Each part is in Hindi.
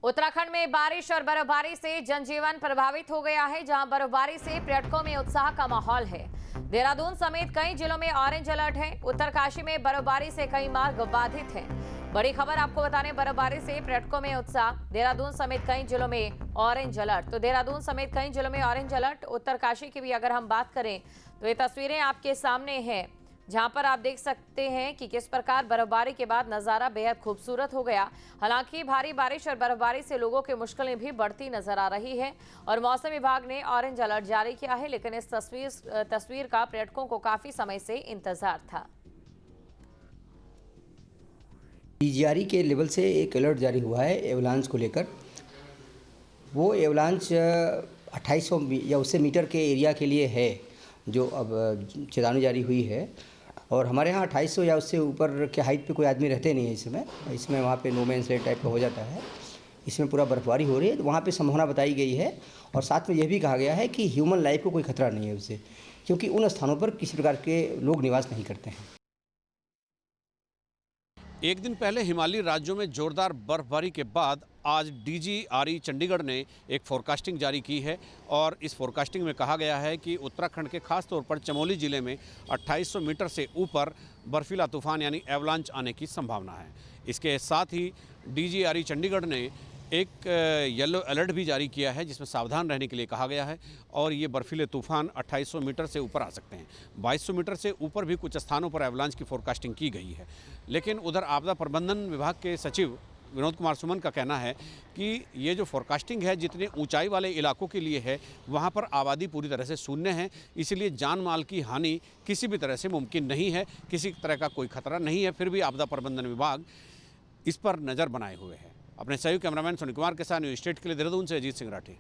उत्तराखंड में बारिश और बर्फबारी से जनजीवन प्रभावित हो गया है, जहां बर्फबारी से पर्यटकों में उत्साह का माहौल है। देहरादून समेत कई जिलों में ऑरेंज अलर्ट है। उत्तरकाशी में बर्फबारी से कई मार्ग बाधित हैं। बड़ी खबर आपको बताने, बर्फबारी से पर्यटकों में उत्साह। देहरादून समेत कई जिलों में ऑरेंज अलर्ट। तो देहरादून समेत कई जिलों में ऑरेंज अलर्ट। उत्तरकाशी की भी अगर हम बात करें तो ये तस्वीरें आपके सामने हैं, जहां पर आप देख सकते हैं कि किस प्रकार बर्फबारी के बाद नजारा बेहद खूबसूरत हो गया। हालांकि भारी बारिश और बर्फबारी से लोगों की मुश्किलें भी बढ़ती नजर आ रही है और मौसम विभाग ने ऑरेंज अलर्ट जारी किया है। लेकिन इस तस्वीर का पर्यटकों को काफी समय से इंतजार था। डीजीआरई के लेवल से एक अलर्ट जारी हुआ है एवलांच को लेकर। वो एवलांच 2800 या उससे मीटर के एरिया के लिए है, जो अब चेतावनी जारी हुई है। और हमारे यहाँ 2800 या उससे ऊपर के हाइट पे कोई आदमी रहते नहीं है इसमें वहाँ पे नो मैंस लैंड टाइप का हो जाता है। इसमें पूरा बर्फबारी हो रही है, तो वहाँ पे संभावना बताई गई है। और साथ में यह भी कहा गया है कि ह्यूमन लाइफ को कोई खतरा नहीं है उससे, क्योंकि उन स्थानों पर किसी प्रकार के लोग निवास नहीं करते हैं। एक दिन पहले हिमालयी राज्यों में जोरदार बर्फबारी के बाद आज डीजीआरई चंडीगढ़ ने एक फोरकास्टिंग जारी की है और इस फोरकास्टिंग में कहा गया है कि उत्तराखंड के खास तौर पर चमोली ज़िले में 2800 मीटर से ऊपर बर्फीला तूफान यानी एवलांच आने की संभावना है। इसके साथ ही डीजीआरई चंडीगढ़ ने एक येलो अलर्ट भी जारी किया है, जिसमें सावधान रहने के लिए कहा गया है। और ये बर्फीले तूफान 2800 मीटर से ऊपर आ सकते हैं। 2200 मीटर से ऊपर भी कुछ स्थानों पर एवलांच की फोरकास्टिंग की गई है। लेकिन उधर आपदा प्रबंधन विभाग के सचिव विनोद कुमार सुमन का कहना है कि ये जो फोरकास्टिंग है जितने ऊंचाई वाले इलाकों के लिए है, वहाँ पर आबादी पूरी तरह से शून्य है, इसलिए जान माल की हानि किसी भी तरह से मुमकिन नहीं है, किसी तरह का कोई खतरा नहीं है। फिर भी आपदा प्रबंधन विभाग इस पर नज़र बनाए हुए है। अपने सहयोगी कैमरामैन सुनील कुमार के साथ न्यूज स्टेट के लिए देहरादून से अजीत सिंह राठी।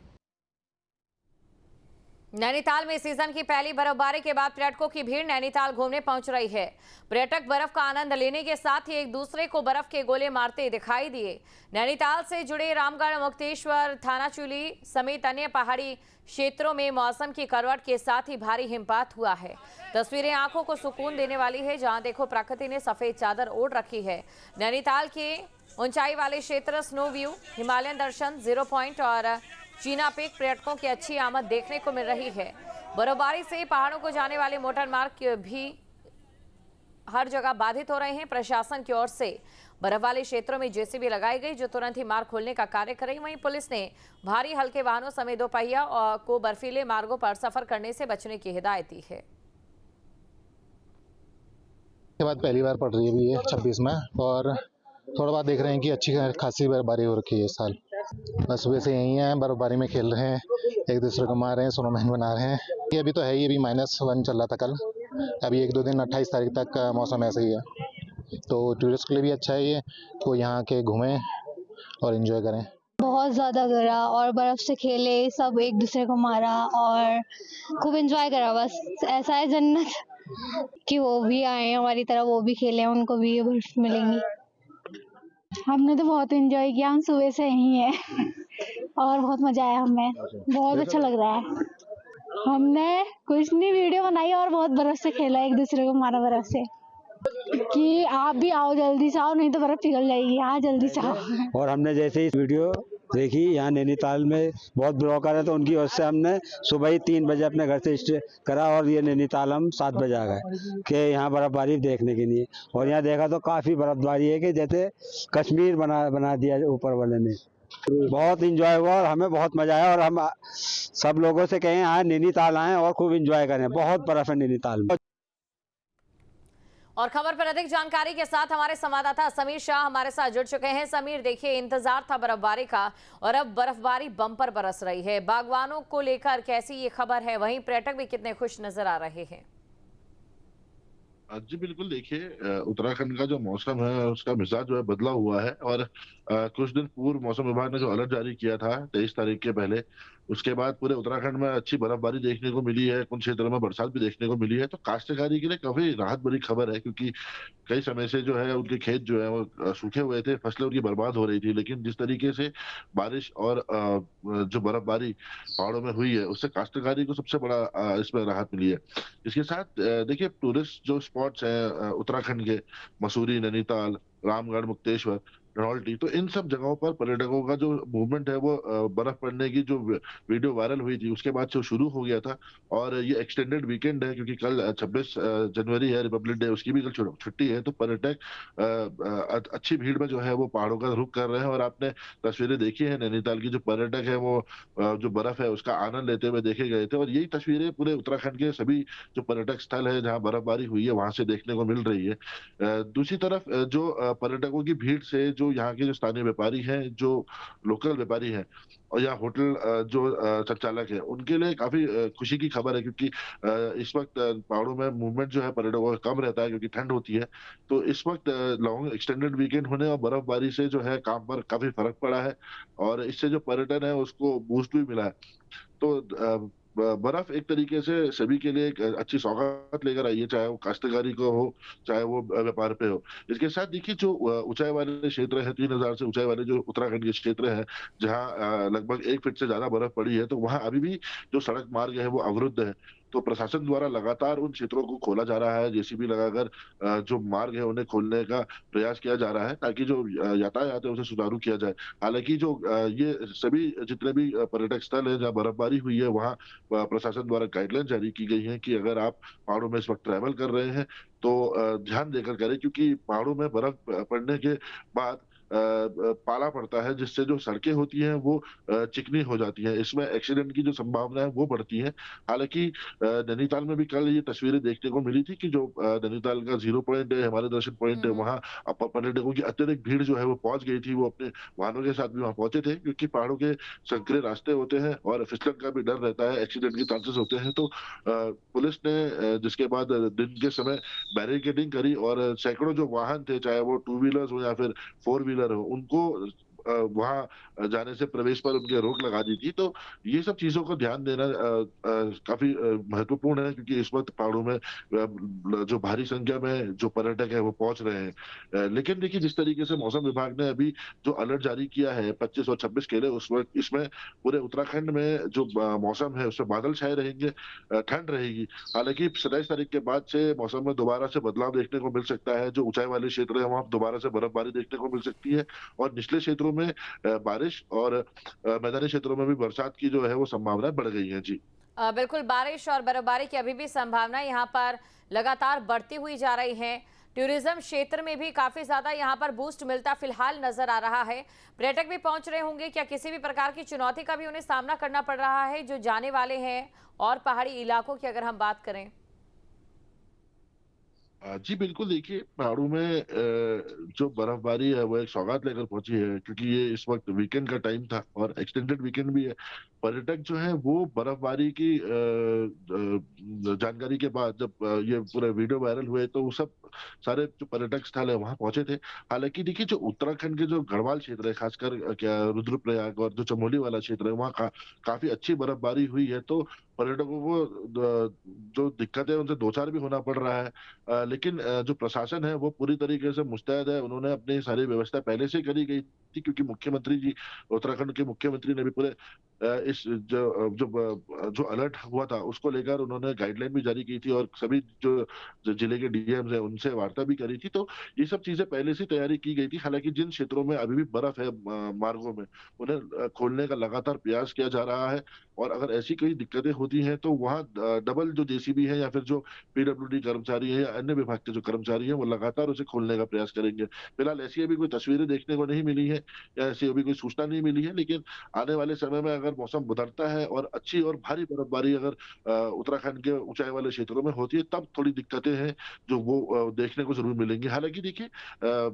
नैनीताल में सीजन की पहली बर्फबारी के बाद पर्यटकों की भीड़ नैनीताल घूमने पहुंच रही है। पर्यटक बर्फ का आनंद लेने के साथ ही एक दूसरे को बर्फ के गोले मारते दिखाई दिए। नैनीताल से जुड़े रामगढ़, मुक्तेश्वर, थानाचुली समेत अन्य पहाड़ी क्षेत्रों में मौसम की करवट के साथ ही भारी हिमपात हुआ है। तस्वीरें आंखों को सुकून देने वाली है, जहां देखो प्रकृति ने सफेद चादर ओढ़ रखी है। नैनीताल के ऊंचाई वाले क्षेत्र, स्नो व्यू, हिमालयन दर्शन, जीरो पॉइंट और चीना पीक पर्यटकों की अच्छी आमद देखने को मिल रही है। बर्फबारी से पहाड़ों को जाने वाले मोटर मार्ग भी हर जगह बाधित हो रहे हैं। प्रशासन की ओर से बर्फ वाले क्षेत्रों में जेसीबी लगाई गई, जो तुरंत ही मार्ग खोलने का कार्य कर रही। वहीं पुलिस ने भारी हल्के वाहनों समेत दोपहिया को बर्फीले मार्गों पर सफर करने से बचने की हिदायत दी है। के बाद पहली बार पड़ रही है अभी 26 में, और थोड़ा बाद देख रहे हैं कि अच्छी खासी बर्फबारी हो रखी है इस साल। बस सुबह से यही है, बर्फबारी में खेल रहे हैं, एक दूसरे को मार रहे हैं, स्नोमैन बना रहे हैं। ये अभी तो है ही, अभी -1 चल रहा था कल। अभी 1-2 दिन 28 तारीख तक का मौसम ऐसा ही है, तो टूरिस्ट के लिए भी अच्छा है ये, तो यहाँ के घूमें और एंजॉय करें। बहुत ज़्यादा गिरा और बर्फ से खेले, सब एक दूसरे को मारा और खूब एंजॉय करा। बस ऐसा है जन्नत कि वो भी आए हमारी तरह, वो भी खेले, उनको भी ये बर्फ मिलेंगी। हमने तो बहुत एंजॉय किया, हम सुबह से यहीं हैं और बहुत मजा आया, हमें बहुत अच्छा लग रहा है। हमने कुछ नहीं, वीडियो बनाई और बहुत बर्फ से खेला, एक दूसरे को मारा बर्फ से। कि आप भी आओ, जल्दी से आओ, नहीं तो बर्फ पिघल जाएगी, यहाँ जल्दी से आओ। और हमने जैसे ही वीडियो देखी, यहाँ नैनीताल में बहुत ब्लॉकर है, तो उनकी वजह से हमने सुबह ही 3 बजे अपने घर से स्टे करा और ये नैनीताल हम 7 बजे आ गए कि यहाँ बर्फबारी देखने के लिए। और यहाँ देखा तो काफ़ी बर्फबारी है कि जैसे कश्मीर बना दिया ऊपर वाले ने। बहुत इंजॉय हुआ और हमें बहुत मजा आया, और हम सब लोगों से कहें यहाँ नैनीताल आएँ और खूब इंजॉय करें। बहुत बर्फ है नैनीताल में। और खबर पर अधिक जानकारी के साथ हमारे संवाददाता समीर शाह हमारे साथ जुड़ चुके हैं। समीर, देखिए, इंतजार था बर्फबारी का और अब बर्फबारी बम्पर बरस रही है। बागवानों को लेकर कैसी ये खबर है, वहीं पर्यटक भी कितने खुश नजर आ रहे हैं? जी बिल्कुल, देखिए, उत्तराखंड का जो मौसम है उसका मिजाज जो है बदला हुआ है। और कुछ दिन पूर्व मौसम विभाग ने जो अलर्ट जारी किया था 23 तारीख के पहले, उसके बाद पूरे उत्तराखंड में अच्छी बर्फबारी देखने को मिली है, कुछ क्षेत्रों में बरसात भी देखने को मिली है। तो काश्तकारी के लिए काफी राहत भरी खबर है, क्योंकि कई समय से जो है उनके खेत जो है वो सूखे हुए थे, फसलें उनकी बर्बाद हो रही थी। लेकिन जिस तरीके से बारिश और जो बर्फबारी पहाड़ों में हुई है, उससे काश्तकारी को सबसे बड़ा इसमें राहत मिली है। इसके साथ देखिए, टूरिस्ट जो स्पॉट्स हैं उत्तराखंड के, मसूरी, नैनीताल, रामगढ़, मुक्तेश्वर, धनौल्टी, तो इन सब जगहों पर पर्यटकों का जो मूवमेंट है वो बर्फ पड़ने की जो वीडियो वायरल हुई थी उसके बाद से शुरू हो गया था। और ये एक्सटेंडेड वीकेंड है क्योंकि कल 26 जनवरी है, रिपब्लिक डे, उसकी भी कल छुट्टी है, तो पर्यटक अच्छी भीड़ में जो है वो पहाड़ों का रुख कर रहे हैं। और आपने तस्वीरें देखी है, नैनीताल की जो पर्यटक है वो जो बर्फ है उसका आनंद लेते हुए देखे गए थे। और यही तस्वीरें पूरे उत्तराखंड के सभी जो पर्यटक स्थल है जहाँ बर्फबारी हुई है वहां से देखने को मिल रही है। दूसरी तरफ जो पर्यटकों की भीड़ से जो यहाँ के जो स्थानीय व्यापारी हैं, जो लोकल व्यापारी हैं और यहाँ होटल जो संचालक है, उनके लिए काफी खुशी की खबर है क्योंकि इस वक्त पहाड़ों में मूवमेंट जो है पर्यटकों का कम रहता है क्योंकि ठंड होती है। तो इस वक्त लॉन्ग एक्सटेंडेड वीकेंड होने और बर्फबारी से जो है काम पर काफी फर्क पड़ा है और इससे जो पर्यटन है उसको बूस्ट भी मिला है। तो बर्फ एक तरीके से सभी के लिए एक अच्छी सौगात लेकर आई है, चाहे वो काश्तकारी को हो, चाहे वो व्यापार पे हो। इसके साथ देखिए जो ऊंचाई वाले क्षेत्र है, 3000 से ऊंचाई वाले जो उत्तराखंड के क्षेत्र है, जहाँ लगभग 1 फीट से ज्यादा बर्फ पड़ी है, तो वहाँ अभी भी जो सड़क मार्ग है वो अवरुद्ध है। तो प्रशासन द्वारा लगातार उन क्षेत्रों को खोला जा रहा है, जेसीबी लगाकर जो मार्ग है उन्हें खोलने का प्रयास किया जा रहा है ताकि जो यातायात है उसे सुचारू किया जाए। हालांकि जो ये सभी जितने भी पर्यटक स्थल है जहाँ बर्फबारी हुई है वहाँ प्रशासन द्वारा गाइडलाइन जारी की गई है कि अगर आप पहाड़ों में इस वक्त ट्रैवल कर रहे हैं तो ध्यान देकर करें क्योंकि पहाड़ों में बर्फ पड़ने के बाद पाला पड़ता है जिससे जो सड़कें होती हैं वो चिकनी हो जाती हैं। इसमें एक्सीडेंट की जो संभावना है वो बढ़ती है। हालांकि नैनीताल में भी कल ये तस्वीरें देखने को मिली थी कि जो नैनीताल का 0 पॉइंट है, हमारे दर्शन पॉइंट है, वहाँ पर्यटकों की अत्यधिक भीड़ जो है वो पहुंच गई थी। वो अपने वाहनों के साथ भी वहां पहुंचे थे क्योंकि पहाड़ों के संकरे रास्ते होते हैं और फिसलन का भी डर रहता है, एक्सीडेंट के चांसेस होते हैं। तो पुलिस ने जिसके बाद दिन के समय बैरिकेडिंग करी और सैकड़ों जो वाहन थे, चाहे वो 2 व्हीलर्स हो या फिर 4 व्हीलर हो, उनको वहां जाने से प्रवेश पर उनके रोक लगा दी थी। तो ये सब चीजों को ध्यान देना काफी महत्वपूर्ण है क्योंकि इस वक्त पहाड़ों में जो भारी संख्या में जो पर्यटक है वो पहुंच रहे हैं। लेकिन देखिए जिस तरीके से मौसम विभाग ने अभी जो अलर्ट जारी किया है 25 और 26 के लिए, उस वक्त इसमें पूरे उत्तराखंड में जो मौसम है उसमें बादल छाए रहेंगे, ठंड रहेगी। हालांकि 27 तारीख के बाद से मौसम में दोबारा से बदलाव देखने को मिल सकता है। जो ऊंचाई वाले क्षेत्र है वहां दोबारा से बर्फबारी देखने को मिल सकती है और निचले क्षेत्रों में बारिश और मैदानी क्षेत्रों में भी बरसात की जो है वो संभावनाएं बढ़ गई हैं। जी बिल्कुल, बारिश और बर्फबारी की अभी भी संभावना यहाँ पर लगातार बढ़ती हुई जा रही है। टूरिज्म क्षेत्र में भी काफी ज्यादा यहाँ पर बूस्ट मिलता फिलहाल नजर आ रहा है। पर्यटक भी पहुंच रहे होंगे, क्या किसी भी प्रकार की चुनौती का भी उन्हें सामना करना पड़ रहा है जो जाने वाले हैं? और पहाड़ी इलाकों की अगर हम बात करें जी बिल्कुल, देखिए पहाड़ों में जो बर्फबारी है वो एक सौगात लेकर पहुंची है क्योंकि ये इस वक्त वीकेंड का टाइम था और एक्सटेंडेड वीकेंड भी है। पर्यटक जो है वो बर्फबारी की जानकारी के बाद जब ये पूरे वीडियो वायरल हुए तो वो सब सारे जो पर्यटक स्थल है वहां पहुंचे थे। हालांकि देखिए जो उत्तराखंड के जो गढ़वाल क्षेत्र है, खासकर क्या रुद्रप्रयाग और जो चमोली वाला क्षेत्र है, वहाँ काफी अच्छी बर्फबारी हुई है। तो पर्यटकों को जो दिक्कतें उनसे दो चार भी होना पड़ रहा है, लेकिन जो प्रशासन है वो पूरी तरीके से मुस्तैद है। उन्होंने अपनी सारी व्यवस्था पहले से करी गई थी क्योंकि मुख्यमंत्री जी, उत्तराखंड के मुख्यमंत्री ने भी पूरे इस जो अलर्ट हुआ था उसको लेकर उन्होंने गाइडलाइन भी जारी की थी और सभी जो जिले के डीएम्स है उनसे वार्ता भी करी थी। तो ये सब चीजें पहले से तैयारी की गई थी। हालांकि जिन क्षेत्रों में अभी भी बर्फ है मार्गों में, उन्हें खोलने का लगातार प्रयास किया जा रहा है और अगर ऐसी कोई दिक्कतें होती हैं तो वहाँ डबल जो जेसीबी है या फिर जो पीडब्ल्यूडी कर्मचारी है या अन्य विभाग के जो कर्मचारी हैं वो लगातार उसे खोलने का प्रयास करेंगे। फिलहाल ऐसी अभी कोई तस्वीरें देखने को नहीं मिली है या ऐसी अभी कोई सूचना नहीं मिली है, लेकिन आने वाले समय में अगर मौसम बदलता है और अच्छी और भारी बर्फबारी अगर उत्तराखंड के ऊंचाई वाले क्षेत्रों में होती है तब थोड़ी दिक्कतें हैं जो वो देखने को जरूर मिलेंगी। हालांकि देखिए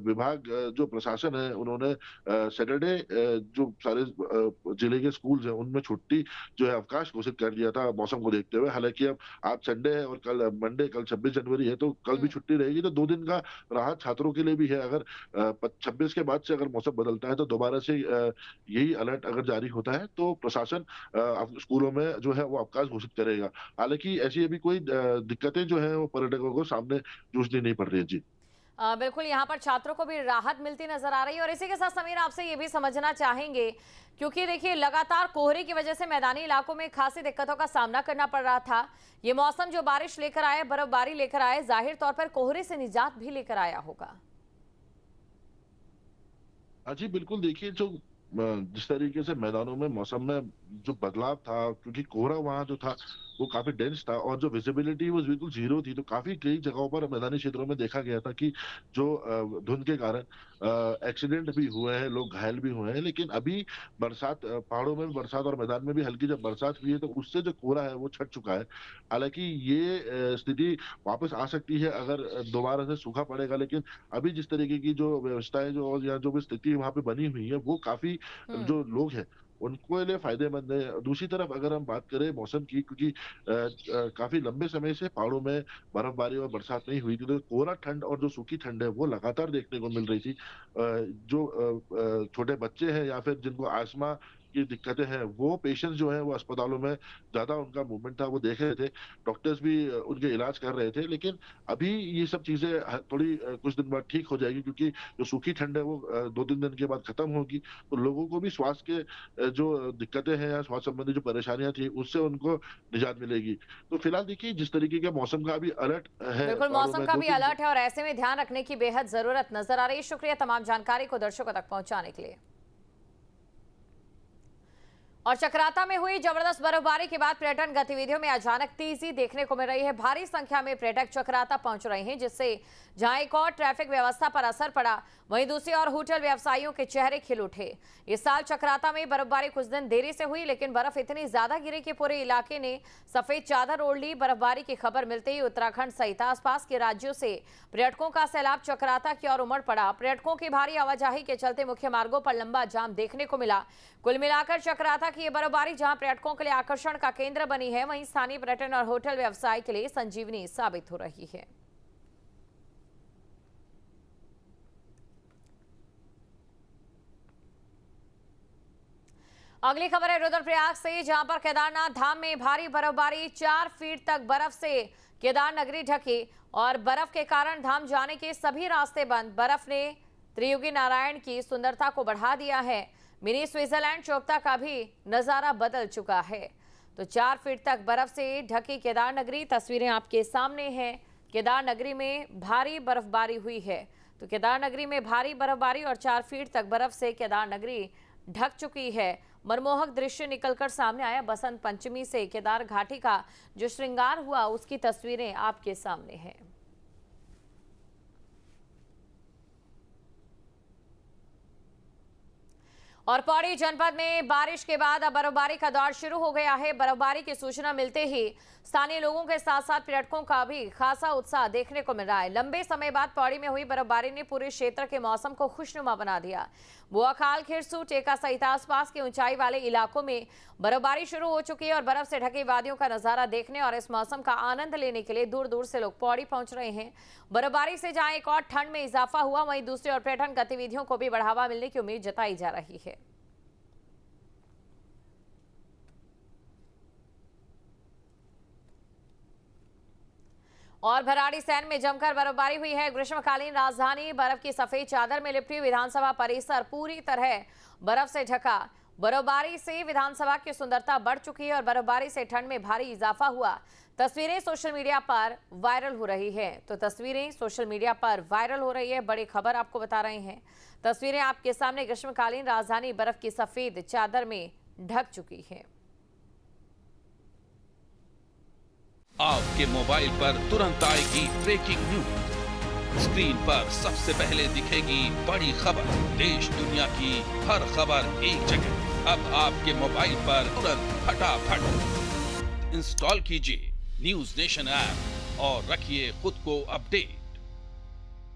विभाग जो प्रशासन है उन्होंने सैटरडे जो सारे जिले के स्कूल्स हैं उनमें छुट्टी जो है अवकाश घोषित कर दिया था मौसम को देखते हुए। हालांकि अब आज संडे है और कल मंडे, कल 26 जनवरी है तो कल भी छुट्टी रहेगी, तो 2 दिन का राहत छात्रों के लिए भी है। अगर 26 के बाद से अगर मौसम बदलता है तो दोबारा से यही अलर्ट अगर जारी होता है तो प्रशासन स्कूलों में जो है वो अवकाश घोषित करेगा। हालांकि ऐसी अभी कोई दिक्कतें जो है वो पर्यटकों को सामने जूझनी नहीं पड़ रही है। जी बिल्कुल, यहाँ पर छात्रों को भी राहत मिलती नजर आ रही है। और इसी के साथ समीर आपसे ये भी समझना चाहेंगे क्योंकि देखिए लगातार कोहरे की वजह से मैदानी इलाकों में खासी दिक्कतों का सामना करना पड़ रहा था। ये मौसम जो बारिश लेकर आए, बर्फबारी लेकर आए, जाहिर तौर पर कोहरे से निजात भी लेकर आया होगा। हाँ जी, बिल्कुल। देखिए, जो जिस तरीके से मैदानों में मौसम में जो बदलाव था, क्योंकि कोहरा वहाँ जो था वो काफ़ी डेंस था और जो विज़िबिलिटी वो बिल्कुल ज़ीरो थी, तो काफ़ी कई जगहों पर मैदानी क्षेत्रों में देखा गया था कि जो धुंध के कारण एक्सीडेंट भी हुए हैं, लोग घायल भी हुए हैं। लेकिन अभी बरसात, पहाड़ों में भी बरसात और मैदान में भी हल्की जब बरसात हुई है, तो उससे जो कोहरा है वो छँट चुका है। हालाँकि ये स्थिति वापस आ सकती है अगर दोबारा से सूखा पड़ेगा, लेकिन अभी जिस तरीके की जो व्यवस्थाएँ जो और या जो भी स्थिति वहाँ पे बनी हुई है, वो काफ़ी हम्म। जो लोग हैं, उनको लिए फ़ायदेमंद है। दूसरी तरफ अगर हम बात करें मौसम की, क्योंकि काफ़ी लंबे समय से पहाड़ों में बर्फ़बारी और बरसात नहीं हुई थी, तो कोहरा ठंड और जो सूखी ठंड है, वो लगातार देखने को मिल रही थी। जो छोटे बच्चे हैं या फिर जिनको अस्थमा की दिक्कतें हैं, वो पेशेंट्स जो हैं, वो अस्पतालों में ज़्यादा उनका मूवमेंट था, वो देख रहे थे। डॉक्टर्स भी उनके इलाज कर रहे थे। लेकिन अभी ये सब चीज़ें थोड़ी कुछ दिन बाद ठीक हो जाएगी, क्योंकि जो सूखी ठंड है, वो 2-3 दिन के बाद खत्म होगी। तो लोगों को भी स्वास्थ्य के जो दिक्कतें हैं या स्वास्थ्य संबंधी जो परेशानियाँ थी, उससे उनको निजात मिलेगी। तो फिलहाल देखिए, जिस तरीके का मौसम का अभी अलर्ट है बिल्कुल, पहाड़ों मौसम में का भी 2-3 अलर्ट है और ऐसे में ध्यान रखने की बेहद जरूरत नजर आ रही है। शुक्रिया तमाम जानकारी को दर्शकों तक पहुंचाने के लिए। और चक्राता में हुई जबरदस्त बर्फबारी के बाद पर्यटन गतिविधियों में अचानक तेजी देखने को मिल रही है। भारी संख्या में पर्यटक चक्राता पहुंच रहे हैं, जिससे जहां एक और ट्रैफिक व्यवस्था पर असर पड़ा, वहीं दूसरी ओर होटल व्यवसायियों के चेहरे खिल उठे। इस साल चक्राता में बर्फबारी कुछ दिन देरी से हुई, लेकिन बर्फ इतनी ज्यादा गिरी कि पूरे इलाके ने सफेद चादर ओढ़ ली। बर्फबारी की खबर मिलते ही उत्तराखंड सहित आसपास के राज्यों से पर्यटकों का सैलाब चक्राता की ओर उमड़ पड़ा। पर्यटकों की भारी आवाजाही के चलते मुख्य मार्गों पर लंबा जाम देखने को मिला। कुल मिलाकर चक्राता की यह बर्फबारी जहां पर्यटकों के लिए आकर्षण का केंद्र बनी है, वहीं स्थानीय पर्यटन और होटल व्यवसाय के लिए संजीवनी साबित हो रही है। अगली खबर है रुद्रप्रयाग से, जहां पर केदारनाथ धाम में भारी बर्फबारी, 4 फीट तक बर्फ से केदार नगरी ढकी और बर्फ के कारण धाम जाने के सभी रास्ते बंद। बर्फ ने त्रियुगी नारायण की सुंदरता को बढ़ा दिया है। मिनी स्विट्जरलैंड चोपता का भी नजारा बदल चुका है। तो 4 फीट तक बर्फ से ढकी केदार नगरी, तस्वीरें आपके सामने हैं। केदार नगरी में भारी बर्फबारी हुई है। तो केदार नगरी में भारी बर्फबारी और 4 फीट तक बर्फ से केदार नगरी ढक चुकी है। मनमोहक दृश्य निकलकर सामने आया। बसंत पंचमी से केदार घाटी का जो श्रृंगार हुआ, उसकी तस्वीरें आपके सामने हैं। और पौड़ी जनपद में बारिश के बाद अब बर्फबारी का दौर शुरू हो गया है। बर्फबारी की सूचना मिलते ही स्थानीय लोगों के साथ साथ पर्यटकों का भी खासा उत्साह देखने को मिल रहा है। लंबे समय बाद पौड़ी में हुई बर्फबारी ने पूरे क्षेत्र के मौसम को खुशनुमा बना दिया। बुआखाल, खिरसू, टेका सहित आसपास के ऊंचाई वाले इलाकों में बर्फबारी शुरू हो चुकी है और बर्फ से ढकी वादियों का नजारा देखने और इस मौसम का आनंद लेने के लिए दूर दूर से लोग पौड़ी पहुंच रहे हैं। बर्फबारी से जहां एक और ठंड में इजाफा हुआ, वहीं दूसरी ओर पर्यटन गतिविधियों को भी बढ़ावा मिलने की उम्मीद जताई जा रही है। और भराड़ीसैंण में जमकर बर्फबारी हुई है। ग्रीष्मकालीन राजधानी बर्फ की सफेद चादर में लिपटी। विधानसभा परिसर पूरी तरह बर्फ से ढका। बर्फबारी से विधानसभा की सुंदरता बढ़ चुकी है और बर्फबारी से ठंड में भारी इजाफा हुआ। तस्वीरें सोशल मीडिया पर वायरल हो रही है। तो तस्वीरें सोशल मीडिया पर वायरल हो रही है, बड़ी खबर आपको बता रहे हैं। तस्वीरें आपके सामने। ग्रीष्मकालीन राजधानी बर्फ की सफेद चादर में ढक चुकी है। आपके मोबाइल पर तुरंत आएगी ब्रेकिंग न्यूज। स्क्रीन पर सबसे पहले दिखेगी बड़ी खबर। देश दुनिया की हर खबर एक जगह। अब आपके मोबाइल पर तुरंत फटाफट इंस्टॉल कीजिए न्यूज नेशन ऐप और रखिए खुद को अपडेट।